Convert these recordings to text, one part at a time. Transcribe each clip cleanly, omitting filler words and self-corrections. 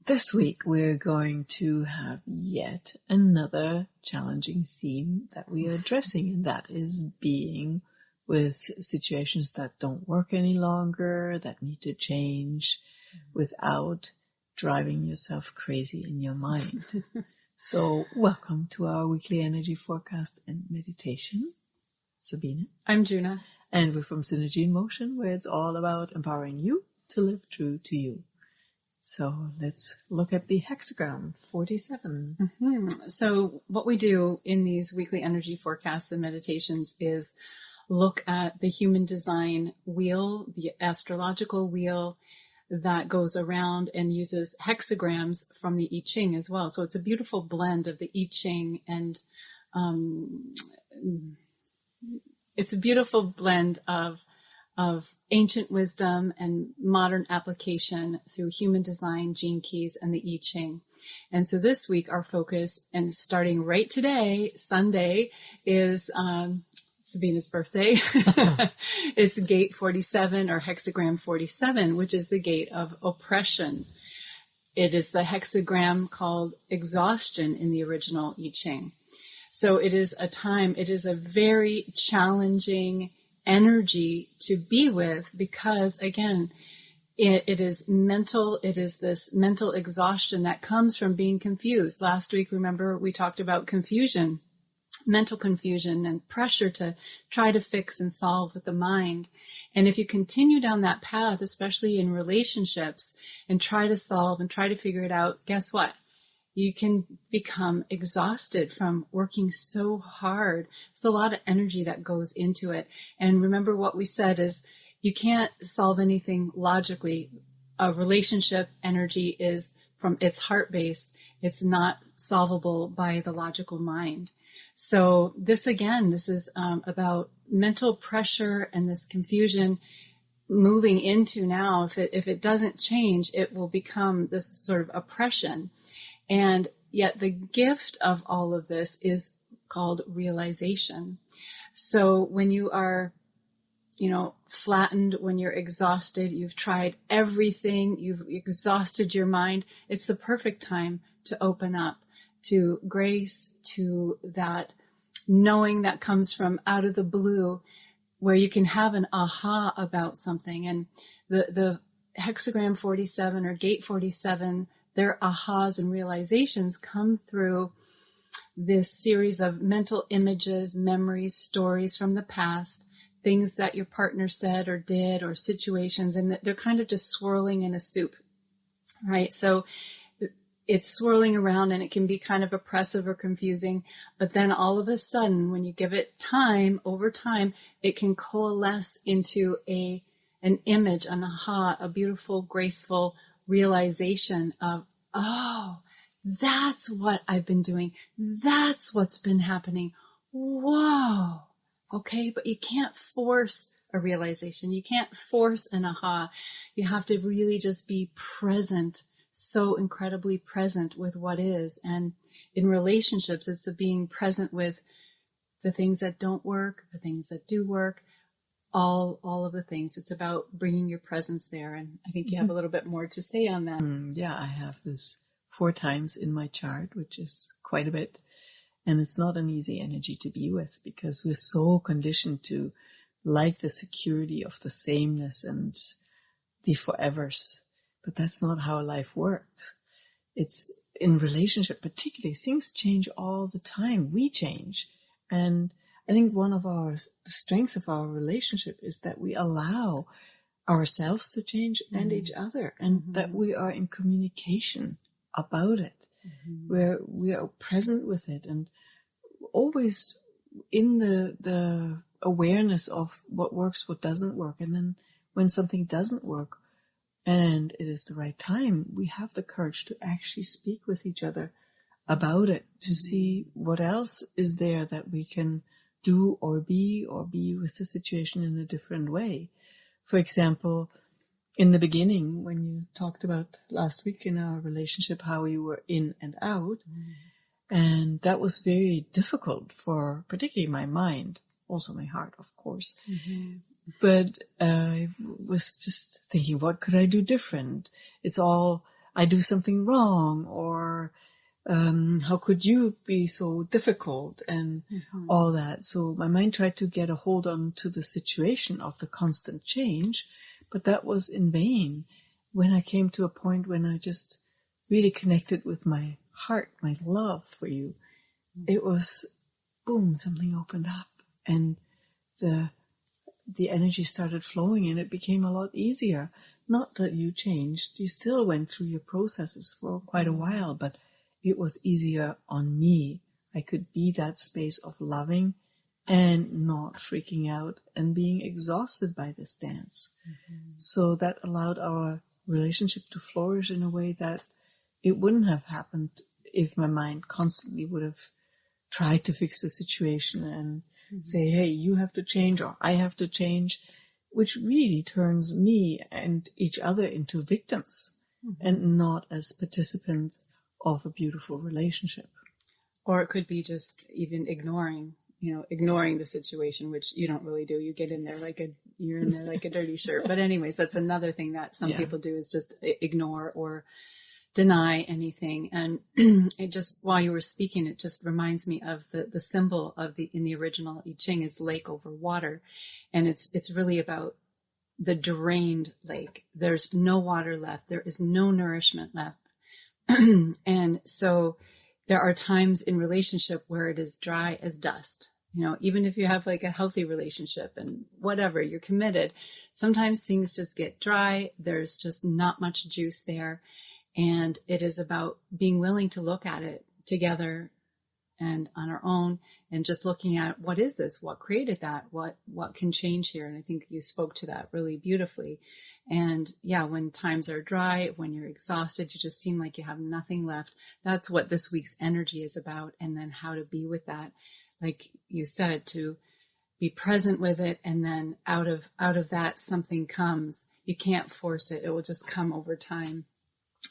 This week we're going to have yet another challenging theme that we are addressing, and that is being with situations that don't work any longer, that need to change without driving yourself crazy in your mind. So welcome to our weekly energy forecast and meditation. Sabina. I'm Juna. And we're from Synergy in Motion, where it's all about empowering you to live true to you. So let's look at the hexagram 47. Mm-hmm. So what we do in these weekly energy forecasts and meditations is look at the human design wheel, the astrological wheel that goes around and uses hexagrams from the I Ching as well. So it's a beautiful blend of the I Ching and it's a beautiful blend of ancient wisdom and modern application through human design, gene keys, and the I Ching. And so this week, our focus, and starting right today, Sunday, is Sabina's birthday. It's gate 47 or hexagram 47, which is the gate of oppression. It is the hexagram called Exhaustion in the original I Ching. So it is a very challenging energy to be with because, again, it is mental. It is this mental exhaustion that comes from being confused. Last week, remember, we talked about confusion, mental confusion and pressure to try to fix and solve with the mind. And if you continue down that path, especially in relationships, and try to solve and try to figure it out, guess what? You can become exhausted from working so hard. It's a lot of energy that goes into it. And remember what we said is you can't solve anything logically. A relationship energy it's heart-based. It's not solvable by the logical mind. So this is about mental pressure and this confusion moving into now. If it doesn't change, it will become this sort of oppression. And yet the gift of all of this is called realization. So when you are, flattened, when you're exhausted, you've tried everything, you've exhausted your mind, it's the perfect time to open up to grace, to that knowing that comes from out of the blue, where you can have an aha about something. And the hexagram 47 or gate 47, their ahas and realizations come through this series of mental images, memories, stories from the past, things that your partner said or did, or situations, and they're kind of just swirling in a soup, right? So it's swirling around and it can be kind of oppressive or confusing, but then all of a sudden, when you give it time, over time, it can coalesce into an image, an aha, a beautiful, graceful realization of, oh, that's what I've been doing. That's what's been happening. Whoa. Okay. But you can't force a realization. You can't force an aha. You have to really just be present, so incredibly present with what is. And in relationships, it's the being present with the things that don't work, the things that do work, all of the things. It's about bringing your presence there. And I think you have a little bit more to say on that. Yeah, I have this 4 times in my chart, which is quite a bit. And it's not an easy energy to be with because we're so conditioned to like the security of the sameness and the forevers. But that's not how life works. It's in relationship, particularly, things change all the time. We change. And I think one of the strengths of our relationship is that we allow ourselves to change and each other, and that we are in communication about it, where we are present with it and always in the awareness of what works, what doesn't work. And then when something doesn't work and it is the right time, we have the courage to actually speak with each other about it, to see what else is there that we can do or be with the situation in a different way. For example, in the beginning, when you talked about last week in our relationship, how we were in and out, and that was very difficult for particularly my mind, also my heart, of course. But I was just thinking, what could I do different? It's all I do something wrong, or how could you be so difficult, and all that. So my mind tried to get a hold on to the situation of the constant change, but that was in vain. When I came to a point when I just really connected with my heart, my love for you, it was boom, something opened up, and the energy started flowing, and it became a lot easier. Not that you changed, you still went through your processes for quite a while, but it was easier on me. I could be that space of loving and not freaking out and being exhausted by this dance. So that allowed our relationship to flourish in a way that it wouldn't have happened if my mind constantly would have tried to fix the situation and say, hey, you have to change, or I have to change, which really turns me and each other into victims and not as participants of a beautiful relationship. Or it could be just even ignoring the situation, which you don't really do. You get in there you're in there like a dirty shirt. But anyways, that's another thing that some people do, is just ignore or deny anything. And it just, while you were speaking, it just reminds me of the symbol of in the original I Ching is lake over water. And it's really about the drained lake. There's no water left. There is no nourishment left. And so there are times in relationship where it is dry as dust. Even if you have like a healthy relationship and whatever, you're committed, sometimes things just get dry. There's just not much juice there. And it is about being willing to look at it together and on our own, and just looking at, what is this? What created that? What can change here? And I think you spoke to that really beautifully. And yeah, when times are dry, when you're exhausted, you just seem like you have nothing left. That's what this week's energy is about. And then how to be with that, like you said, to be present with it. And then out of that, something comes. You can't force it. It will just come over time,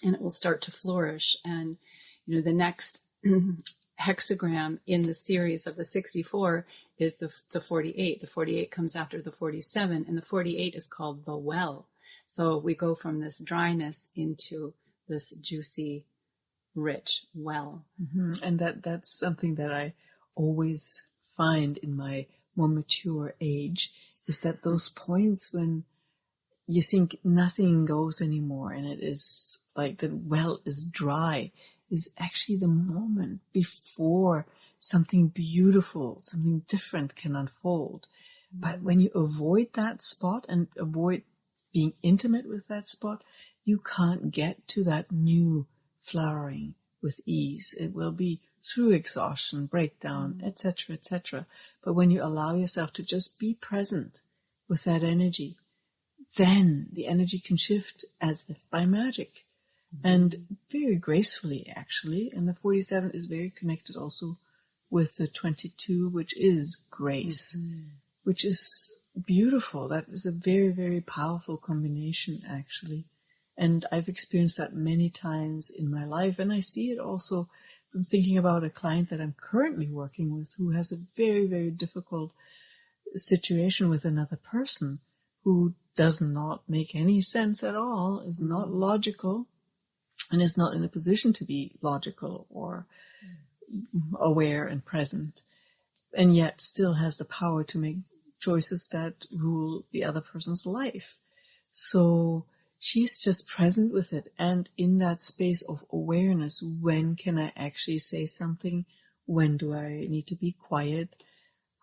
and it will start to flourish. And, the next hexagram in the series of the 64 is the 48. The 48 comes after the 47, and the 48 is called the well. So we go from this dryness into this juicy, rich well. And that's something that I always find in my more mature age, is that those points when you think nothing goes anymore and it is like the well is dry, is actually the moment before something beautiful, something different can unfold. But when you avoid that spot and avoid being intimate with that spot, you can't get to that new flowering with ease. It will be through exhaustion, breakdown, etc., etc. But when you allow yourself to just be present with that energy, then the energy can shift as if by magic. And very gracefully, actually. And the 47 is very connected also with the 22, which is grace, which is beautiful. That is a very, very powerful combination, actually. And I've experienced that many times in my life. And I see it also from thinking about a client that I'm currently working with, who has a very, very difficult situation with another person, who does not make any sense at all, is not logical, and is not in a position to be logical or aware and present, and yet still has the power to make choices that rule the other person's life. So she's just present with it, and in that space of awareness, when can I actually say something? When do I need to be quiet?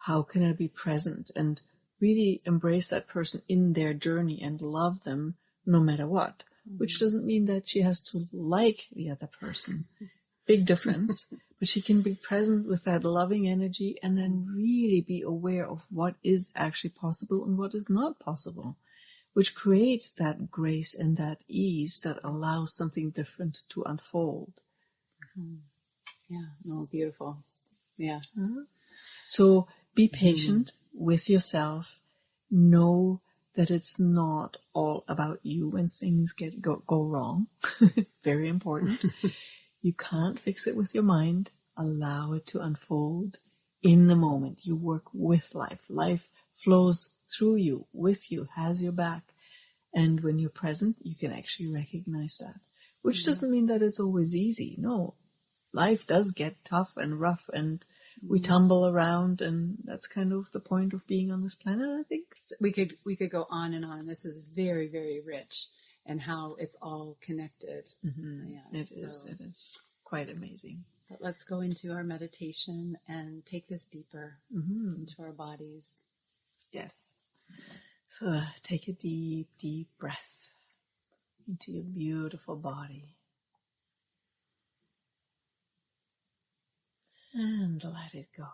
How can I be present and really embrace that person in their journey and love them no matter what? Which doesn't mean that she has to like the other person. Big difference. But she can be present with that loving energy and then really be aware of what is actually possible and what is not possible, which creates that grace and that ease that allows something different to unfold. Yeah, no, beautiful. Yeah. So be patient with yourself. Know that it's not all about you when things go wrong. Very important. You can't fix it with your mind. Allow it to unfold in the moment. You work with life. Life flows through you, with you, has your back. And when you're present, you can actually recognize that. which doesn't mean that it's always easy. No, life does get tough and rough, and we tumble around, and that's kind of the point of being on this planet, I think. We could go on and on. This is very, very rich, and how it's all connected. Mm-hmm. Yeah, it is quite amazing. But let's go into our meditation and take this deeper into our bodies. Yes. So take a deep, deep breath into your beautiful body. And let it go.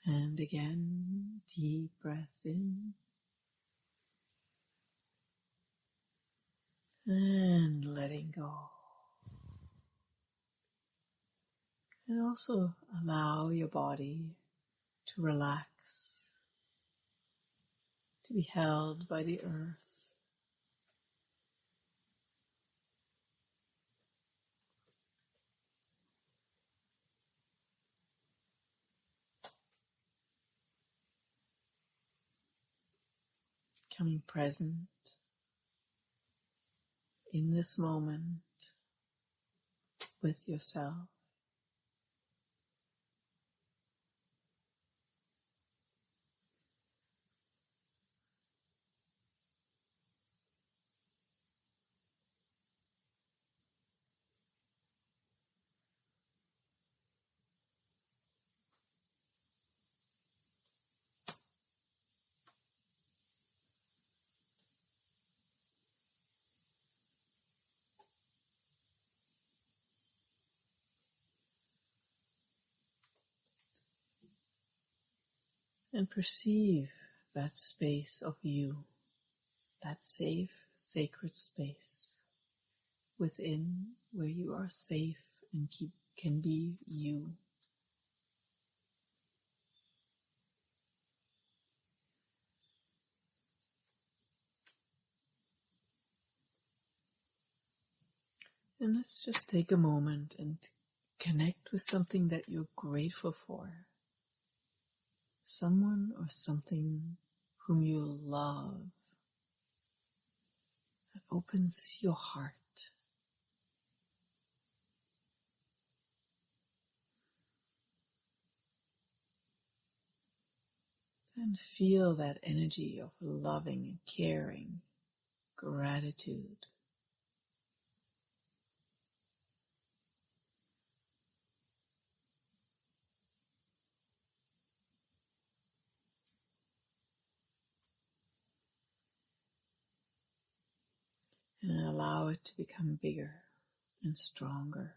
And again, deep breath in. And letting go. And also allow your body to relax, to be held by the earth. Becoming present in this moment with yourself. And perceive that space of you, that safe, sacred space within where you are safe and can be you. And let's just take a moment and connect with something that you're grateful for. Someone or something whom you love, that opens your heart. And feel that energy of loving and caring, gratitude. And allow it to become bigger and stronger.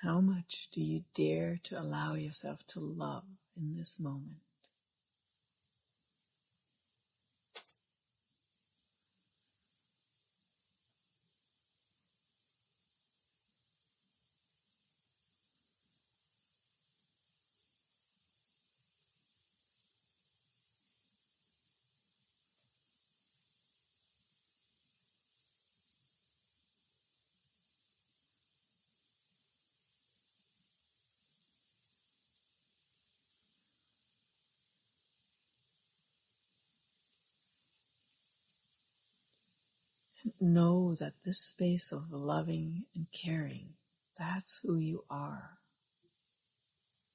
How much do you dare to allow yourself to love in this moment? Know that this space of loving and caring, that's who you are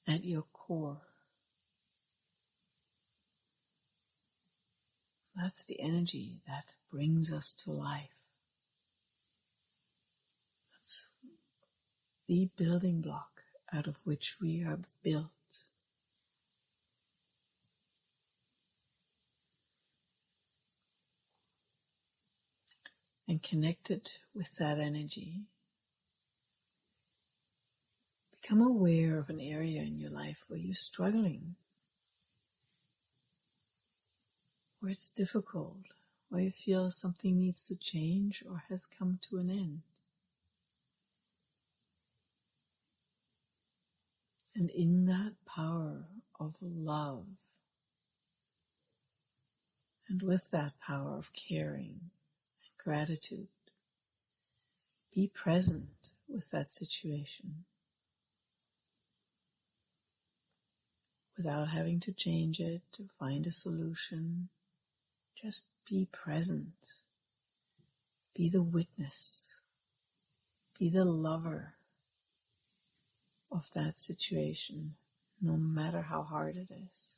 at your core. That's the energy that brings us to life. That's the building block out of which we are built. And connected with that energy, become aware of an area in your life where you're struggling, where it's difficult, where you feel something needs to change or has come to an end. And in that power of love, and with that power of caring and gratitude, be present with that situation without having to change it, to find a solution. Just be present. Be the witness. Be the lover of that situation, no matter how hard it is.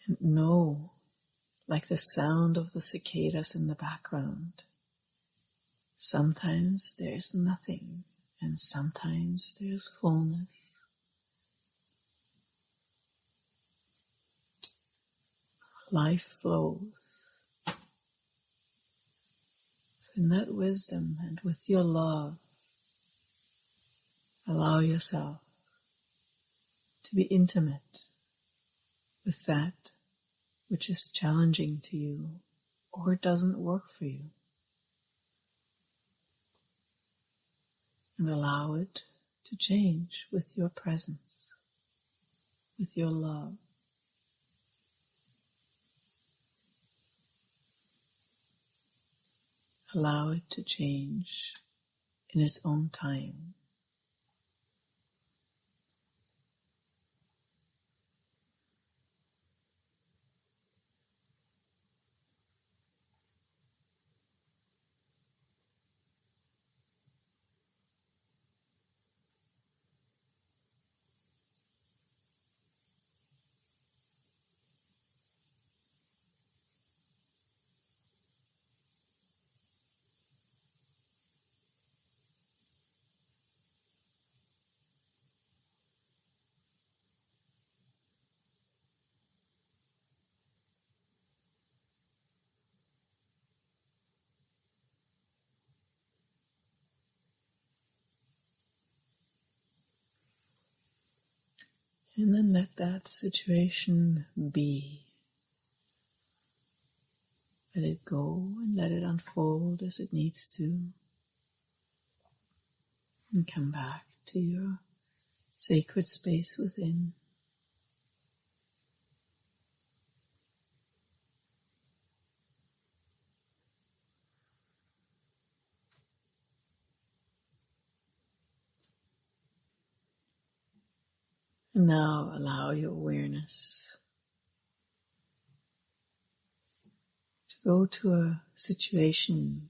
And know, like the sound of the cicadas in the background, sometimes there's nothing, and sometimes there's fullness. Life flows. So in that wisdom and with your love, allow yourself to be intimate with that which is challenging to you or doesn't work for you. And allow it to change with your presence, with your love. Allow it to change in its own time. And then let that situation be. Let it go and let it unfold as it needs to. And come back to your sacred space within. And now allow your awareness to go to a situation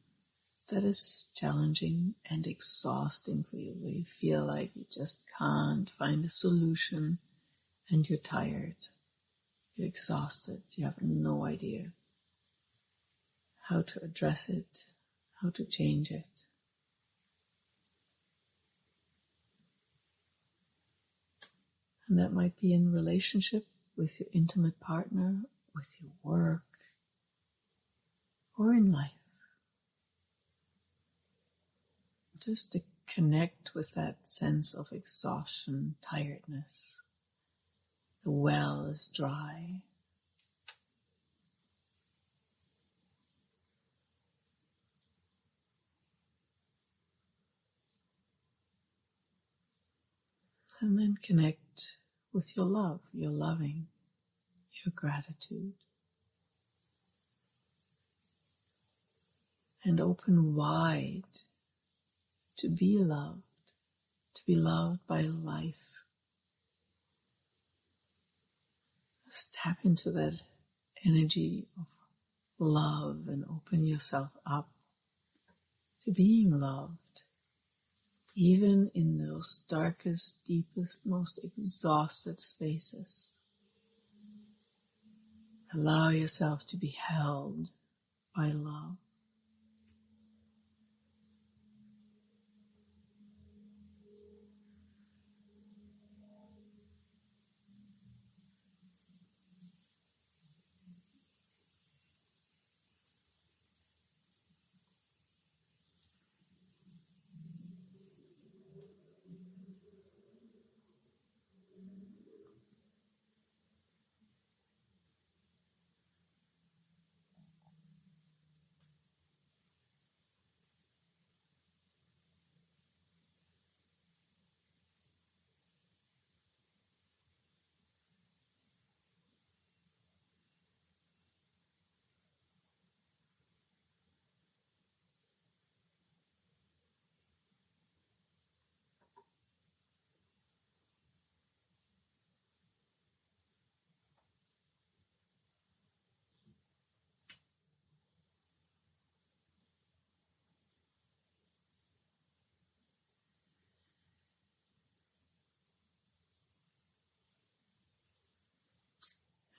that is challenging and exhausting for you, where you feel like you just can't find a solution and you're tired, you're exhausted, you have no idea how to address it, how to change it. And that might be in relationship with your intimate partner, with your work, or in life. Just to connect with that sense of exhaustion, tiredness. The well is dry. And then connect with your love, your loving, your gratitude. And open wide to be loved by life. Just tap into that energy of love and open yourself up to being loved. Even in those darkest, deepest, most exhausted spaces. Allow yourself to be held by love.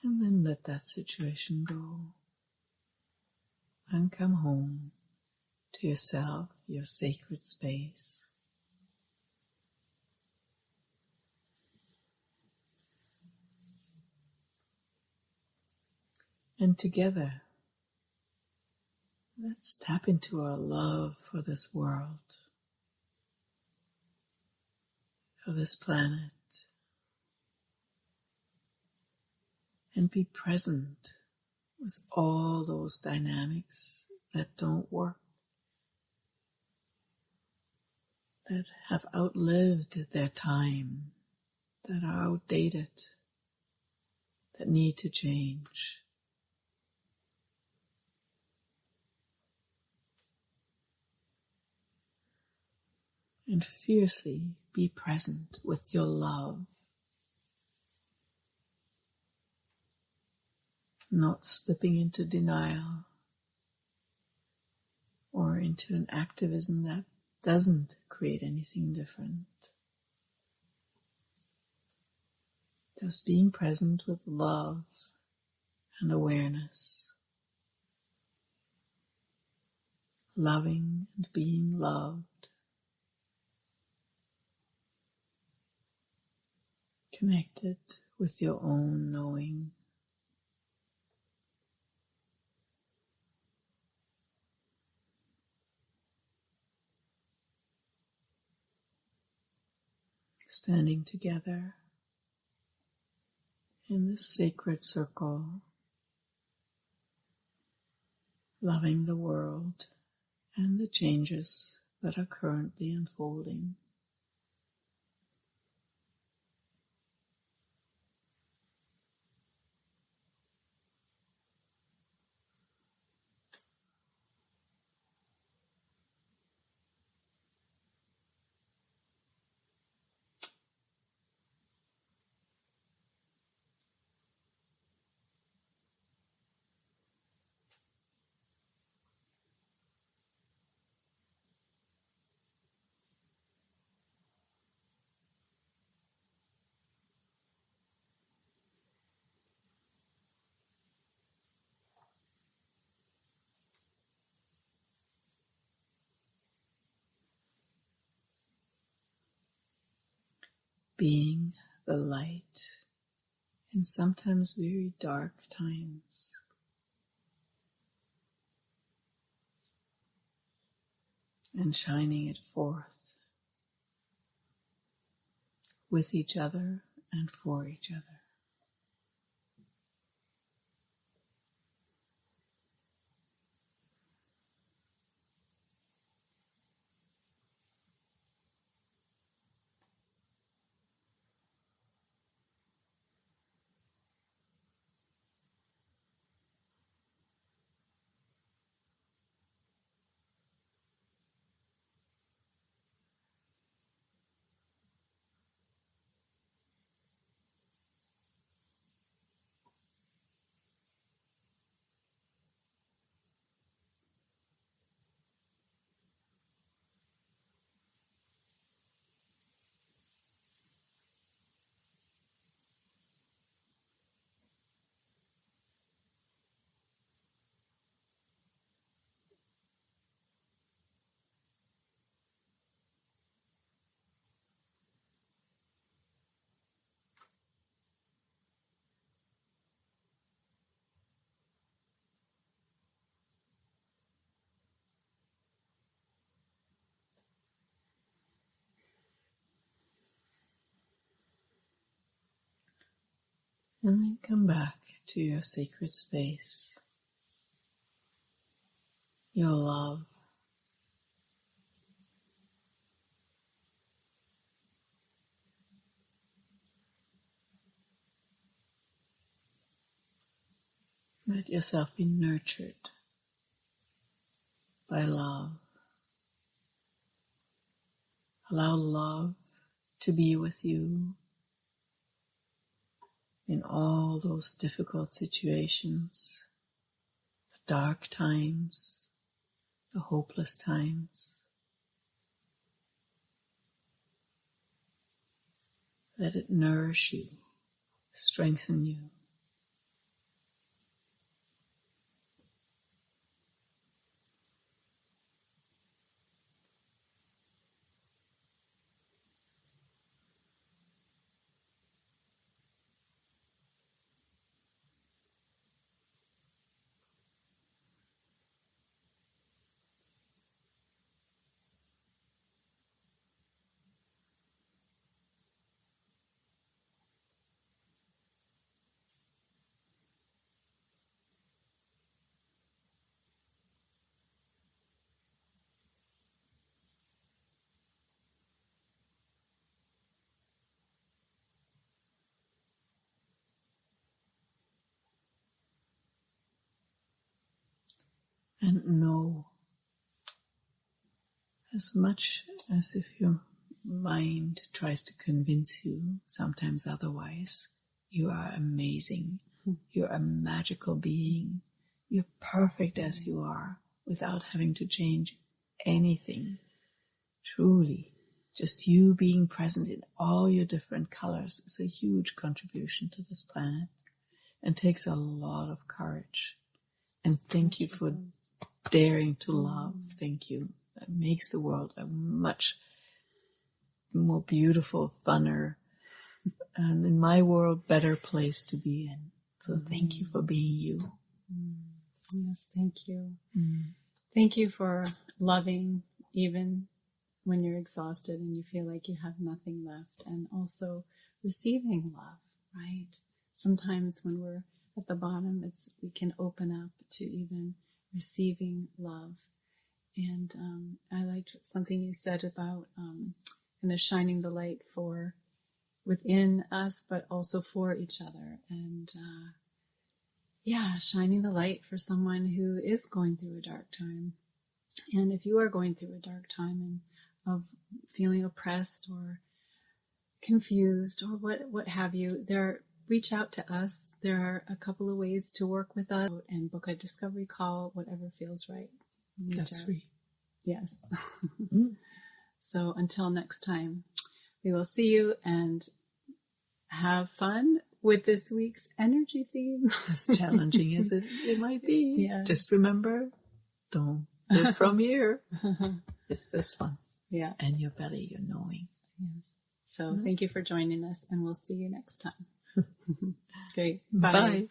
And then let that situation go and come home to yourself, your sacred space. And together, let's tap into our love for this world, for this planet, and be present with all those dynamics that don't work, that have outlived their time, that are outdated, that need to change. And fiercely be present with your love, not slipping into denial or into an activism that doesn't create anything different. Just being present with love and awareness, loving and being loved. Connected with your own knowing. Standing together in this sacred circle, loving the world and the changes that are currently unfolding. Being the light in sometimes very dark times. And shining it forth with each other and for each other. And then come back to your sacred space, your love. Let yourself be nurtured by love. Allow love to be with you in all those difficult situations, the dark times, the hopeless times. Let it nourish you, strengthen you, And know, as much as if your mind tries to convince you, sometimes otherwise, you are amazing. You're a magical being. You're perfect as you are, without having to change anything. Truly, just you being present in all your different colors is a huge contribution to this planet, and takes a lot of courage. And thank you for daring to love. Thank you. That makes the world a much more beautiful, funner, and in my world, better place to be in. So thank you for being you. Yes, thank you. Thank you for loving even when you're exhausted and you feel like you have nothing left, and also receiving love, right? Sometimes when we're at the bottom, we can open up to even receiving love. And I liked something you said about kind of shining the light for within us, but also for each other. And shining the light for someone who is going through a dark time. And if you are going through a dark time and of feeling oppressed or confused or what have you, reach out to us. There are a couple of ways to work with us, and book a discovery call, whatever feels right. That's free. Yes. So until next time, we will see you, and have fun with this week's energy theme. As challenging as it might be. Yes. Just remember, don't live from here. It's this one. Yeah. And your belly, your knowing. Yes. So thank you for joining us, and we'll see you next time. Okay. Bye. Bye.